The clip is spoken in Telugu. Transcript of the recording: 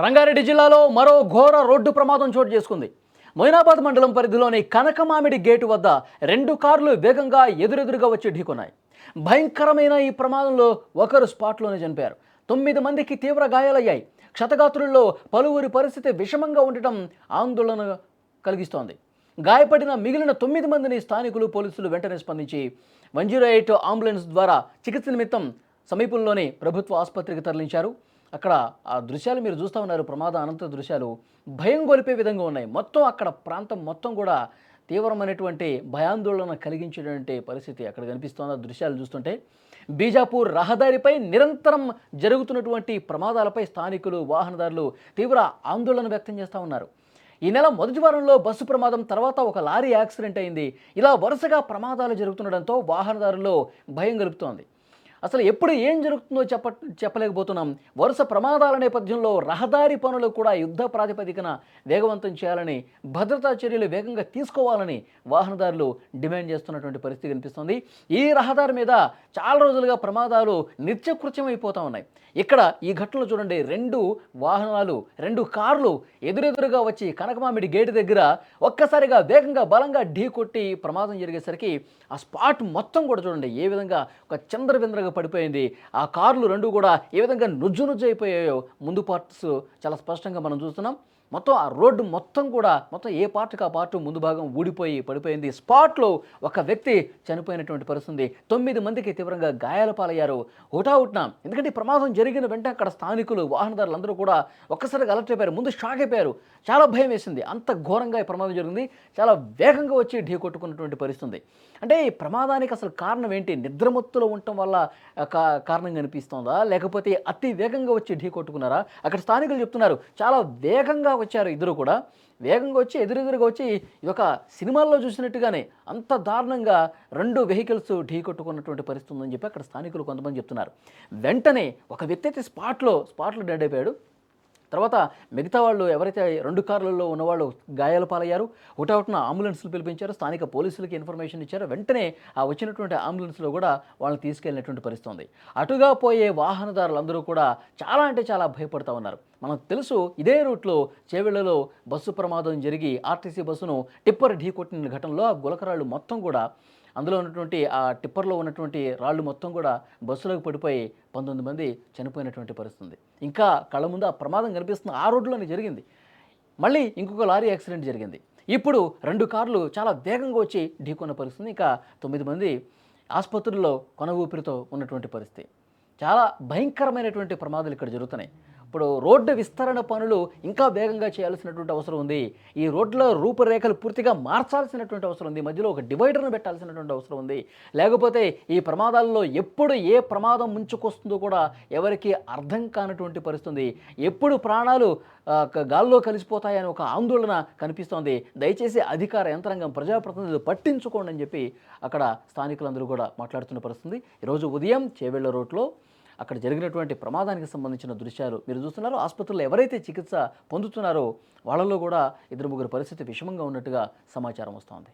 రంగారెడ్డి జిల్లాలో మరో ఘోర రోడ్డు ప్రమాదం చోటు చేసుకుంది. మొయినాబాద్ మండలం పరిధిలోని కనకమామిడి గేటు వద్ద 2 కార్లు వేగంగా ఎదురెదురుగా వచ్చి ఢీకొన్నాయి. భయంకరమైన ఈ ప్రమాదంలో ఒకరు స్పాట్లోనే చనిపోయారు. 9 మందికి తీవ్ర గాయాలయ్యాయి. క్షతగాత్రుల్లో పలువురి పరిస్థితి విషమంగా ఉండటం ఆందోళన కలిగిస్తోంది. గాయపడిన మిగిలిన 9 మందిని స్థానికులు, పోలీసులు వెంటనే స్పందించి 108 అంబులెన్స్ ద్వారా చికిత్స నిమిత్తం సమీపంలోని ప్రభుత్వ ఆసుపత్రికి తరలించారు. అక్కడ ఆ దృశ్యాలు మీరు చూస్తూ ఉన్నారు. ప్రమాద అనంతర దృశ్యాలు భయం గొలిపే విధంగా ఉన్నాయి. మొత్తం అక్కడ ప్రాంతం మొత్తం కూడా తీవ్రమైనటువంటి భయాందోళన కలిగించేటువంటి పరిస్థితి అక్కడ కనిపిస్తోంది. ఆ దృశ్యాలు చూస్తుంటే బీజాపూర్ రహదారిపై నిరంతరం జరుగుతున్నటువంటి ప్రమాదాలపై స్థానికులు, వాహనదారులు తీవ్ర ఆందోళన వ్యక్తం చేస్తూ ఉన్నారు. ఈ నెల మొదటి వారంలో బస్సు ప్రమాదం తర్వాత ఒక లారీ యాక్సిడెంట్ అయింది. ఇలా వరుసగా ప్రమాదాలు జరుగుతుండడంతో వాహనదారుల్లో భయం గలుపుతోంది. అసలు ఎప్పుడు ఏం జరుగుతుందో చెప్పలేకపోతున్నాం. వరుస ప్రమాదాల నేపథ్యంలో రహదారి పనులు కూడా యుద్ధ ప్రాతిపదికన వేగవంతం చేయాలని, భద్రతా చర్యలు వేగంగా తీసుకోవాలని వాహనదారులు డిమాండ్ చేస్తున్నటువంటి పరిస్థితి కనిపిస్తుంది. ఈ రహదారి మీద చాలా రోజులుగా ప్రమాదాలు నిత్యకృత్యమైపోతూ ఉన్నాయి. ఇక్కడ ఈ ఘటనలో చూడండి, 2 వాహనాలు, 2 కార్లు ఎదురెదురుగా వచ్చి కనకమామిడి గేటు దగ్గర ఒక్కసారిగా వేగంగా బలంగా ఢీ కొట్టి ప్రమాదం జరిగేసరికి ఆ స్పాట్ మొత్తం కూడా చూడండి ఏ విధంగా ఒక చంద్రబింద్రగా పడిపోయింది. ఆ కార్లు 2 కూడా ఏ విధంగా నుజ్జు అయిపోయాయో ముందు పార్ట్స్ చాలా స్పష్టంగా మనం చూస్తున్నాం. మొత్తం ఆ రోడ్డు మొత్తం కూడా మొత్తం ఏ పార్ట్కి ఆ పార్ట్ ముందు భాగం ఊడిపోయి పడిపోయింది. స్పాట్లో ఒక వ్యక్తి చనిపోయినటువంటి పరిస్థితి. 9 మందికి తీవ్రంగా గాయాల పాలయ్యారు. హుటాహుటిన ఎందుకంటే ప్రమాదం జరిగిన వెంటనే అక్కడ స్థానికులు, వాహనదారులు అందరూ కూడా ఒక్కసారిగా అలర్ట్ అయిపోయారు. ముందు షాక్ అయిపోయారు. చాలా భయం వేసింది. అంత ఘోరంగా ఈ ప్రమాదం జరిగింది. చాలా వేగంగా వచ్చి ఢీ కొట్టుకున్నటువంటి పరిస్థితి. అంటే ఈ ప్రమాదానికి అసలు కారణం ఏంటి? నిద్రమత్తులో ఉండటం వల్ల కారణం కనిపిస్తోందా, లేకపోతే అతి వేగంగా వచ్చి ఢీ కొట్టుకున్నారా? అక్కడ స్థానికులు చెప్తున్నారు చాలా వేగంగా వచ్చారు. ఇద్దరు కూడా వేగంగా వచ్చి ఎదురెదురుగా వచ్చి ఇది ఒక సినిమాల్లో చూసినట్టుగానే అంత దారుణంగా 2 వెహికల్స్ ఢీ కొట్టుకున్నటువంటి పరిస్థితి ఉందని చెప్పి అక్కడ స్థానికులు కొంతమంది చెప్తున్నారు. వెంటనే ఒక వ్యక్తి అయితే స్పాట్లో డెడ్ అయిపోయాడు. తర్వాత మిగతా వాళ్ళు ఎవరైతే 2 కార్లలో ఉన్నవాళ్ళు గాయాల పాలయ్యారు. హుటాహుటిన అంబులెన్స్లు పిలిపించారు. స్థానిక పోలీసులకి ఇన్ఫర్మేషన్ ఇచ్చారు. వెంటనే ఆ వచ్చినటువంటి అంబులెన్స్లో కూడా వాళ్ళని తీసుకెళ్ళినటువంటి పరిస్థితి ఉంది. అటుగా పోయే వాహనదారులందరూ కూడా చాలా అంటే చాలా భయపడుతూ ఉన్నారు. మనకు తెలుసు, ఇదే రూట్లో చేవెళ్లలో బస్సు ప్రమాదం జరిగి ఆర్టీసీ బస్సును టిప్పర్ ఢీ కొట్టిన ఘటనలో ఆ గులకరాళ్ళు మొత్తం కూడా, అందులో ఉన్నటువంటి ఆ టిప్పర్లో ఉన్నటువంటి రాళ్ళు మొత్తం కూడా బస్సులోకి పడిపోయి 19 మంది చనిపోయినటువంటి పరిస్థితి. ఇంకా కళ్ళ ముందు ఆ ప్రమాదం కనిపిస్తుంది. ఆ రోడ్లోనే జరిగింది. మళ్ళీ ఇంకొక లారీ యాక్సిడెంట్ జరిగింది. ఇప్పుడు 2 కార్లు చాలా వేగంగా వచ్చి ఢీకొన్న పరిస్థితి. ఇంకా 9 మంది ఆసుపత్రుల్లో కొన ఊపిరితో ఉన్నటువంటి పరిస్థితి. చాలా భయంకరమైనటువంటి ప్రమాదాలు ఇక్కడ జరుగుతున్నాయి. ఇప్పుడు రోడ్డు విస్తరణ పనులు ఇంకా వేగంగా చేయాల్సినటువంటి అవసరం ఉంది. ఈ రోడ్ల రూపురేఖలు పూర్తిగా మార్చాల్సినటువంటి అవసరం ఉంది. మధ్యలో ఒక డివైడర్ను పెట్టాల్సినటువంటి అవసరం ఉంది. లేకపోతే ఈ ప్రమాదాల్లో ఎప్పుడు ఏ ప్రమాదం ముంచుకొస్తుందో కూడా ఎవరికి అర్థం కానటువంటి పరిస్థితి. ఎప్పుడు ప్రాణాలు గాల్లో కలిసిపోతాయని ఒక ఆందోళన కనిపిస్తోంది. దయచేసి అధికార యంత్రాంగం, ప్రజాప్రతినిధులు పట్టించుకోండి అని చెప్పి అక్కడ స్థానికులందరూ కూడా మాట్లాడుతున్న పరిస్థితి. ఈరోజు ఉదయం చేవెళ్ల రోడ్లో అక్కడ జరిగినటువంటి ప్రమాదానికి సంబంధించిన దృశ్యాలు మీరు చూస్తున్నారు. ఆసుపత్రిలో ఎవరైతే చికిత్స పొందుతున్నారో వాళ్ళలో కూడా 2-3 పరిస్థితి విషమంగా ఉన్నట్టుగా సమాచారం వస్తోంది.